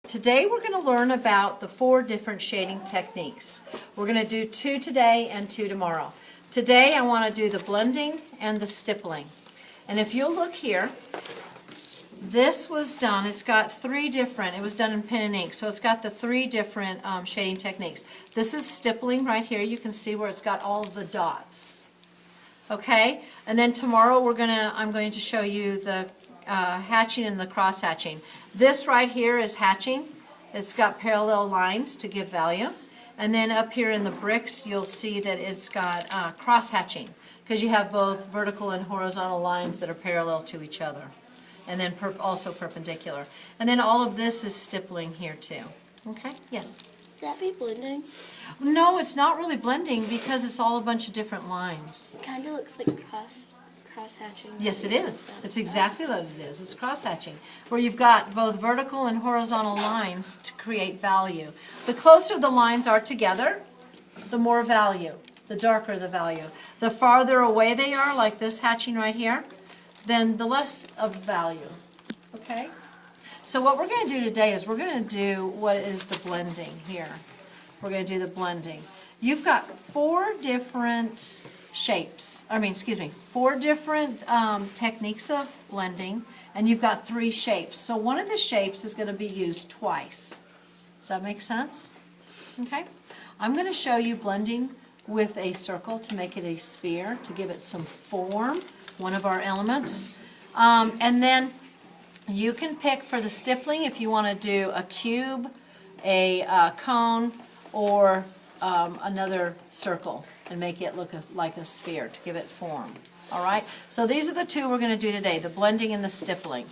Today we're going to learn about the 4 different shading techniques. We're going to do 2 today and 2 tomorrow. Today I want to do the blending and the stippling. And if you'll look here, this was done, it's got 3 different, it was done in pen and ink, so it's got the 3 different shading techniques. This is stippling right here, you can see where it's got all of the dots. Okay, and then tomorrow I'm going to show you the hatching and the cross hatching. This right here is hatching. It's got parallel lines to give value. And then up here in the bricks you'll see that it's got cross hatching because you have both vertical and horizontal lines that are parallel to each other. And then also perpendicular. And then all of this is stippling here too. Okay? Yes? Would that be blending? No, it's not really blending because it's all a bunch of different lines. It kind of looks like cross-hatching. Yes, it is. It's exactly what it is. It's cross-hatching, where you've got both vertical and horizontal lines to create value. The closer the lines are together, the more value, the darker the value. The farther away they are, like this hatching right here, then the less of value. Okay? So what we're going to do today is we're going to do what is the blending here. We're going to do the blending. You've got 4 different shapes, 4 different techniques of blending, and you've got 3 shapes. So one of the shapes is going to be used twice. Does that make sense? Okay. I'm going to show you blending with a circle to make it a sphere, to give it some form, one of our elements. And then you can pick for the stippling if you want to do a cube, a cone, or another circle and make it look like a sphere to give it form. All right? So these are the 2 we're going to do today, the blending and the stippling.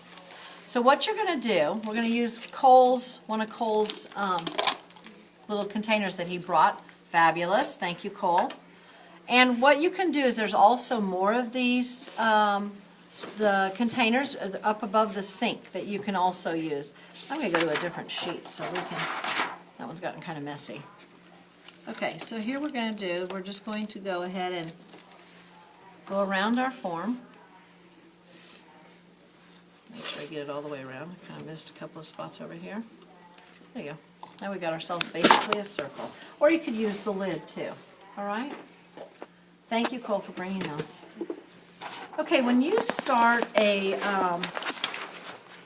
So what you're going to do, we're going to use one of Cole's little containers that he brought. Fabulous. Thank you, Cole. And what you can do is there's also more of these the containers up above the sink that you can also use. I'm going to go to a different sheet so we can, that one's gotten kind of messy. Okay, so here we're just going to go ahead and go around our form. Make sure I get it all the way around. I kind of missed a couple of spots over here. There you go. Now we got ourselves basically a circle. Or you could use the lid too. All right? Thank you, Cole, for bringing those. Okay, when you start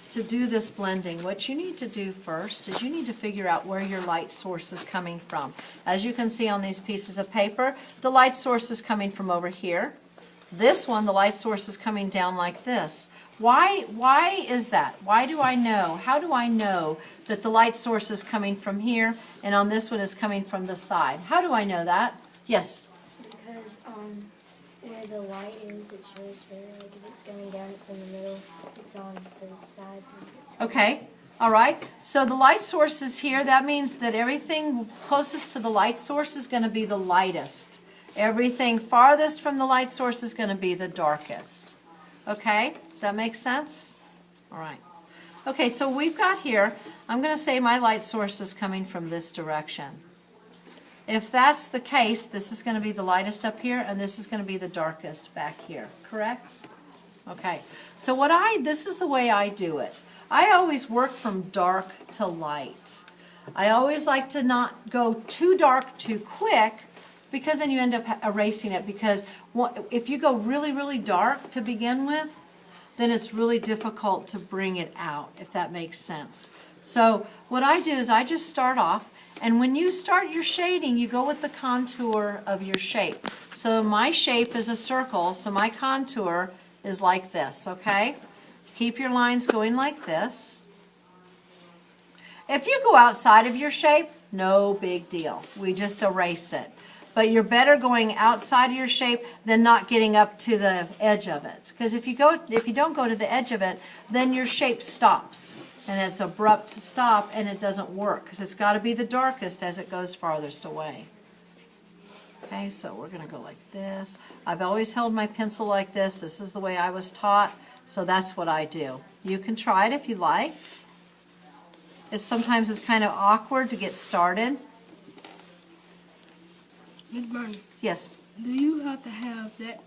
to do this blending, what you need to do first is you need to figure out where your light source is coming from. As you can see on these pieces of paper, the light source is coming from over here. This one, the light source is coming down like this. Why is that? Why do I know? How do I know that the light source is coming from here and on this one is coming from the side? How do I know that? Yes? Because where the light is, it shows where, like, if it's going down, it's in the middle, it's on the side. Okay, all right. So the light source is here. That means that everything closest to the light source is going to be the lightest. Everything farthest from the light source is going to be the darkest. Okay, does that make sense? All right. Okay, so we've got here, I'm going to say my light source is coming from this direction. If that's the case, this is going to be the lightest up here, and this is going to be the darkest back here, correct? Okay, so this is the way I do it. I always work from dark to light. I always like to not go too dark too quick, because then you end up erasing it, because if you go really, really dark to begin with, then it's really difficult to bring it out, if that makes sense. So what I do is I just start off, and when you start your shading, you go with the contour of your shape. So my shape is a circle, so my contour is like this, okay? Keep your lines going like this. If you go outside of your shape, no big deal. We just erase it. But you're better going outside of your shape than not getting up to the edge of it. Because if you don't go to the edge of it, then your shape stops. And it's abrupt to stop, and it doesn't work because it's got to be the darkest as it goes farthest away. Okay, so we're going to go like this. I've always held my pencil like this. This is the way I was taught, so that's what I do. You can try it if you like. Sometimes it's kind of awkward to get started. Ms. Bernie, Yes. do you have to have that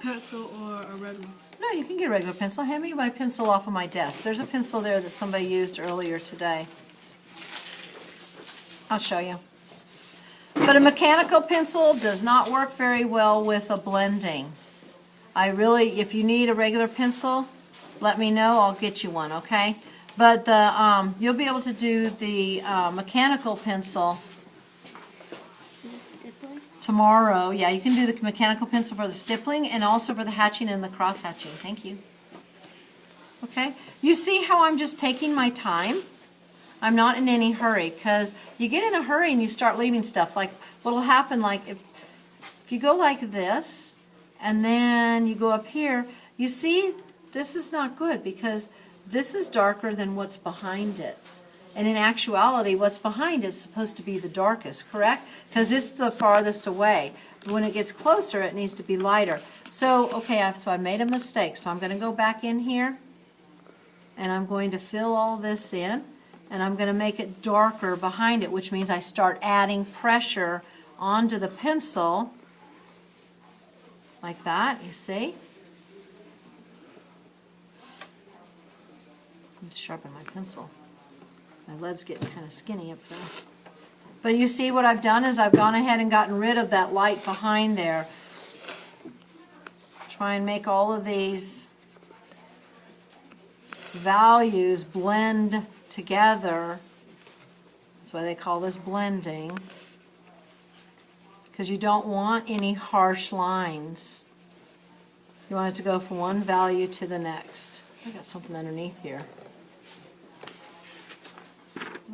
pencil or a red one? No, Yeah, you can get a regular pencil. Hand me my pencil off of my desk. There's a pencil there that somebody used earlier today. I'll show you. But a mechanical pencil does not work very well with a blending. If you need a regular pencil, let me know. I'll get you one, okay? But you'll be able to do the mechanical pencil tomorrow. Yeah, you can do the mechanical pencil for the stippling and also for the hatching and the cross hatching. Thank you. Okay? You see how I'm just taking my time? I'm not in any hurry, because you get in a hurry and you start leaving stuff. Like what will happen, like if you go like this and then you go up here, you see this is not good because this is darker than what's behind it. And in actuality, what's behind it is supposed to be the darkest, correct? Because it's the farthest away. When it gets closer, it needs to be lighter. So, okay, so I made a mistake. So I'm going to go back in here, and I'm going to fill all this in, and I'm going to make it darker behind it, which means I start adding pressure onto the pencil, like that, you see? I need to sharpen my pencil. My lead's getting kind of skinny up there. But you see what I've done is I've gone ahead and gotten rid of that light behind there. Try and make all of these values blend together. That's why they call this blending. Because you don't want any harsh lines. You want it to go from one value to the next. I got something underneath here.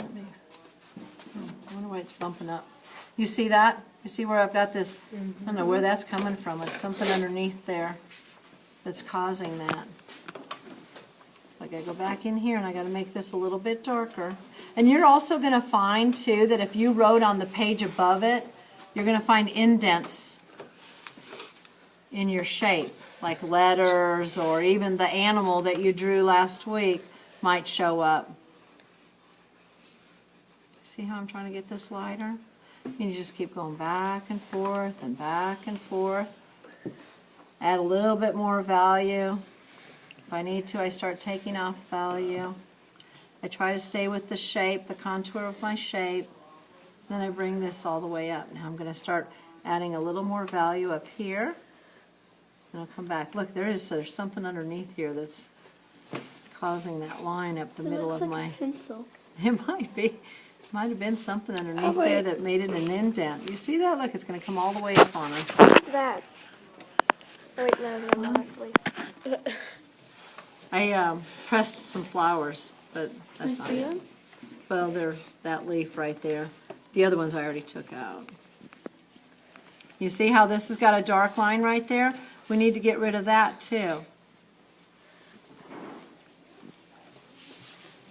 I wonder why it's bumping up. You see that? You see where I've got this? I don't know where that's coming from. It's something underneath there that's causing that. I gotta go back in here and I gotta make this a little bit darker. And you're also gonna find too that if you wrote on the page above it, you're gonna find indents in your shape, like letters or even the animal that you drew last week might show up. See how I'm trying to get this lighter? And you just keep going back and forth and back and forth. Add a little bit more value. If I need to, I start taking off value. I try to stay with the shape, the contour of my shape. Then I bring this all the way up. Now I'm going to start adding a little more value up here. And I'll come back. Look, there's something underneath here that's causing that line up the middle of my... It looks like a pencil. It might be. Might have been something underneath there that made it an indent. You see that? Look, it's going to come all the way up on us. What's that? Oh, wait, no, that's leaf. I pressed some flowers, but that's not see it. them? Well, they're that leaf right there. The other ones I already took out. You see how this has got a dark line right there? We need to get rid of that too.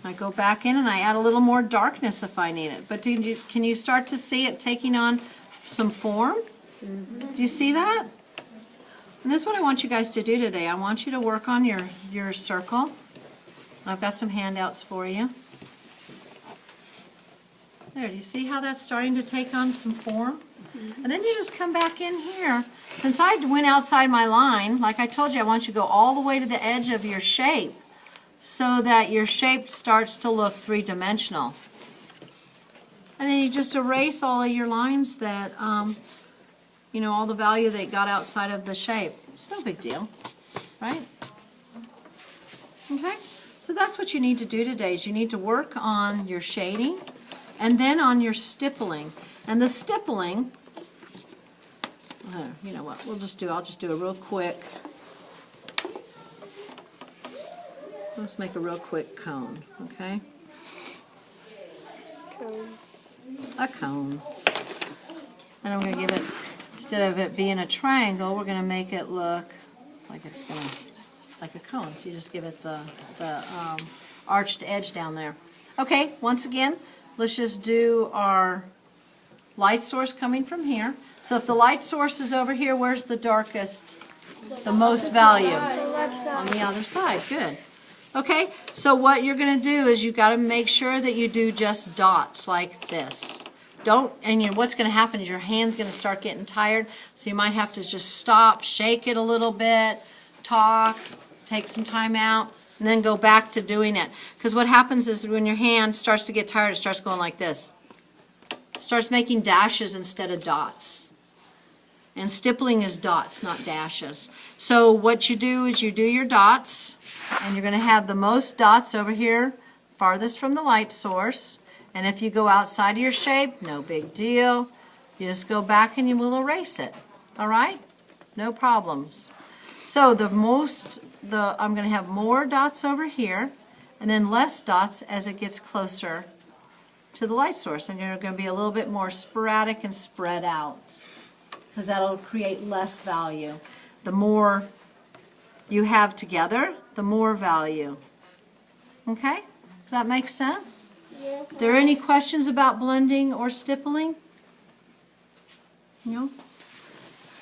I go back in and I add a little more darkness if I need it. But can you start to see it taking on some form? Mm-hmm. Do you see that? And this is what I want you guys to do today. I want you to work on your circle. I've got some handouts for you. There, do you see how that's starting to take on some form? Mm-hmm. And then you just come back in here. Since I went outside my line, like I told you, I want you to go all the way to the edge of your shape, so that your shape starts to look three-dimensional. And then you just erase all of your lines that, you know, all the value that got outside of the shape. It's no big deal, right? Okay? So that's what you need to do today, is you need to work on your shading and then on your stippling. And the stippling, you know what, I'll just do a real quick, let's make a real quick cone, okay? Cone. A cone. And I'm going to give it, instead of it being a triangle, we're going to make it look like it's going to, like a cone. So you just give it the arched edge down there. Okay, once again, let's just do our light source coming from here. So if the light source is over here, where's the darkest, the most value? On the other side, good. Okay, so what you're going to do is you've got to make sure that you do just dots like this. What's going to happen is your hand's going to start getting tired, so you might have to just stop, shake it a little bit, talk, take some time out, and then go back to doing it. Because what happens is when your hand starts to get tired, it starts going like this. It starts making dashes instead of dots. And stippling is dots, not dashes. So what you do is you do your dots, and you're going to have the most dots over here, farthest from the light source. And if you go outside of your shape, no big deal. You just go back and you will erase it. All right? No problems. So I'm going to have more dots over here, and then less dots as it gets closer to the light source. And they're going to be a little bit more sporadic and spread out, because that'll create less value. The more you have together, the more value. Okay? Does that make sense? Yeah. Are there any questions about blending or stippling? No?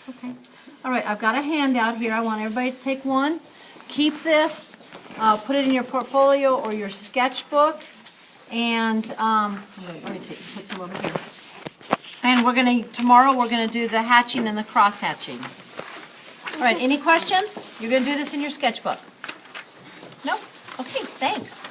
Okay. All right, I've got a handout here. I want everybody to take one. Keep this. Put it in your portfolio or your sketchbook. And let me put some over here. And tomorrow we're going to do the hatching and the cross hatching. All right, any questions? You're going to do this in your sketchbook? No? Okay, thanks.